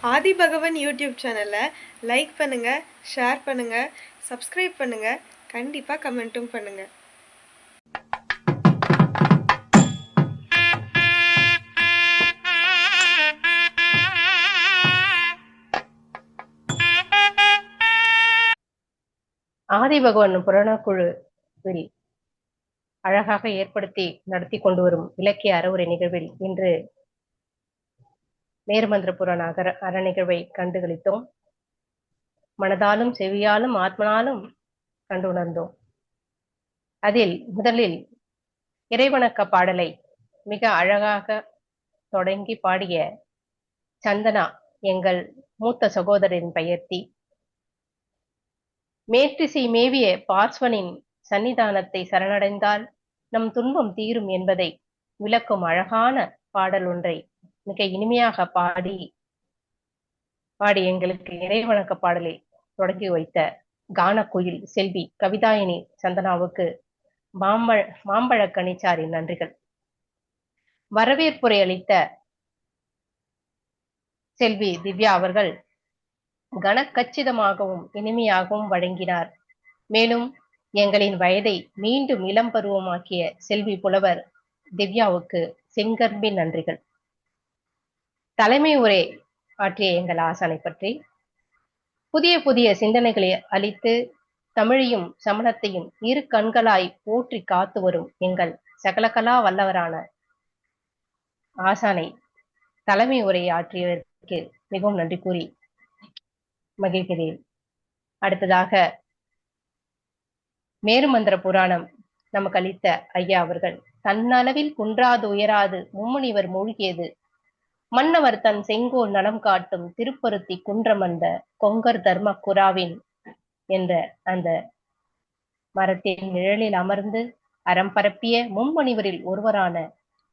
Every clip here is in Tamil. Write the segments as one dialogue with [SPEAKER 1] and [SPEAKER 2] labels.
[SPEAKER 1] ஆதி பகவன் யூடியூப் சேனலை லைக் பண்ணுங்கள், ஷேர் பண்ணுங்கள், சப்ஸ்கிரைப் பண்ணுங்கள், கண்டிப்பாக கமெண்ட்டும் பண்ணுங்கள்.
[SPEAKER 2] ஆதி பகவன் புராணக்குழுவில் அழகாக ஏற்படுத்தி நடத்தி கொண்டு வரும் இலக்கிய அறவுரை நிகழ்வில் இன்று மேருமந்திர புராண அற நிகழ்வை கண்டுகளித்தோம். மனதாலும் செவியாலும் ஆத்மனாலும் கண்டு உணர்ந்தோம். அதில் முதலில் இறைவணக்க பாடலை மிக அழகாக தொடங்கி பாடிய சந்தனா எங்கள் மூத்த சகோதரின் பெயர்த்தி, மேற்றிசை மேவிய பார்ஸ்வனின் சன்னிதானத்தை சரணடைந்தால் நம் துன்பம் தீரும் என்பதை விளக்கும் அழகான பாடல் ஒன்றை மிக இனிமையாக பாடி எங்களுக்கு இறைவணக்க பாடலை தொடங்கி வைத்த கானக்குயில் செல்வி கவிதாயினி சந்தனாவுக்கு மாம்பழ கணிச்சாரின் நன்றிகள். வரவேற்புரை அளித்த செல்வி திவ்யா அவர்கள் கனக்கச்சிதமாகவும் இனிமையாகவும் வழங்கினார். மேலும் எங்களின் வயதை மீண்டும் இளம் பருவமாக்கிய செல்வி புலவர் திவ்யாவுக்கு செங்கற்பின் நன்றிகள். தலைமை உரை ஆற்றிய எங்கள் ஆசானை பற்றி புதிய புதிய சிந்தனைகளை அளித்து தமிழையும் சமணத்தையும் இரு கண்களாய் போற்றி காத்து வரும் எங்கள் சகலகலா வல்லவரான ஆசானை தலைமை உரை ஆற்றியதற்கு மிகவும் நன்றி கூறி மகிழ்கிறேன். அடுத்ததாக மேருமந்திர புராணம் நமக்கு அளித்த ஐயா அவர்கள், தன்னளவில் குன்றாது உயராது மும்முனிவர் மூழ்கியது மன்னவர் தன் செங்கோல் நலம் காட்டும் திருப்பருத்தி குன்றமந்த கொங்கர் தர்ம குராவின் என்ற அந்த மரத்தின் நிழலில் அமர்ந்து அறம் பரப்பிய மும்மணிவரில் ஒருவரான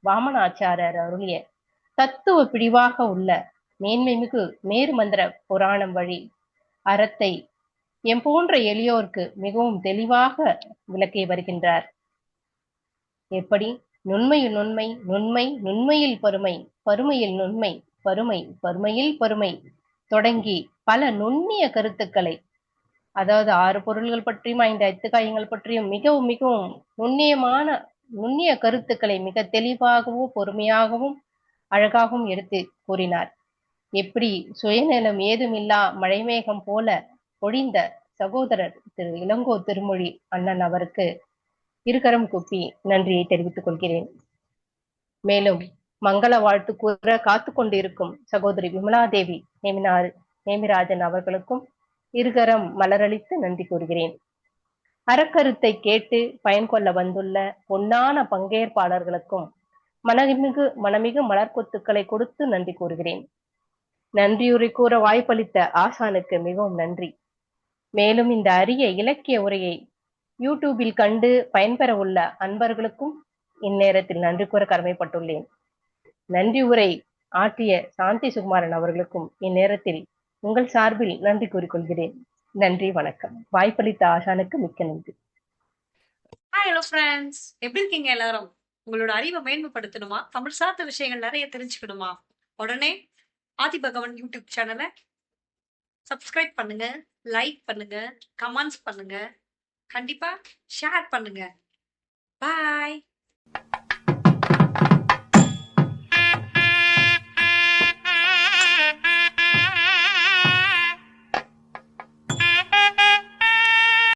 [SPEAKER 2] வாமனாச்சாரர் அருளிய தத்துவ பிடிவாக உள்ள மேன்மைமிகு மேருமந்திர புராணம் வழி அறத்தை போன்ற எளியோருக்கு மிகவும் தெளிவாக விளக்கி வருகின்றார். எப்படி? நுண்மையில் நுண்மை, நுண்மை நுண்மையில் பருமை, பருமையில் நுண்மை, பருமை பருமையில் பருமை தொடங்கி பல நுண்ணிய கருத்துக்களை, அதாவது 6 பொருள்கள் பற்றியும் 5 அத்துக்காயங்கள் பற்றியும் மிகவும் மிகவும் நுண்ணிய கருத்துக்களை மிக தெளிவாகவும் பொறுமையாகவும் அழகாகவும் எடுத்து கூறினார். எப்படி சுயநலம் ஏதுமில்லா மழைமேகம் போல பொழிந்த சகோதரர் திரு இளங்கோ திருமொழி அண்ணன் அவருக்கு இருகரம் கூப்பி நன்றியை தெரிவித்துக் கொள்கிறேன். மேலும் மங்கள வாழ்த்து கூற காத்து கொண்டிருக்கும் சகோதரி விமலாதேவி நேமிராஜன் அவர்களுக்கும் இருகரம் மலரளித்து நன்றி கூறுகிறேன். அறக்கருத்தை கேட்டு பயன்கொள்ள வந்துள்ள பொன்னான பங்கேற்பாளர்களுக்கும் மனமிகு மலர்கொத்துக்களை கொடுத்து நன்றி கூறுகிறேன். நன்றியுரை கூற வாய்ப்பளித்த ஆசானுக்கு மிகவும் நன்றி. மேலும் இந்த அரிய இலக்கிய உரையை யூடியூபில் கண்டு பயன்பெற உள்ள அன்பர்களுக்கும் இந்நேரத்தில் நன்றி கூற கடமைப்பட்டுள்ளேன். நன்றி உரை ஆற்றிய சாந்தி சுகுமாரன் அவர்களுக்கும் இந்நேரத்தில் உங்கள் சார்பில் நன்றி கூறிக்கொள்கிறேன். நன்றி, வணக்கம். வாய்ப்பளித்த ஆசானுக்கு மிக்க நன்றி.
[SPEAKER 3] ஹலோ ஃப்ரெண்ட்ஸ், எப்படி இருக்கீங்க எல்லாரும்? உங்களோட அறிவை மேன்மைப்படுத்தணுமா, தமிழ் சார்ந்த விஷயங்கள் நிறைய தெரிஞ்சுக்கணுமா? உடனே ஆதி பகவன் யூடியூப் சேனலை சப்ஸ்கிரைப் பண்ணுங்க, லைக் பண்ணுங்க, கமெண்ட்ஸ் பண்ணுங்க, கண்டிப்பா ஷேர் பண்ணுங்க. பாய்.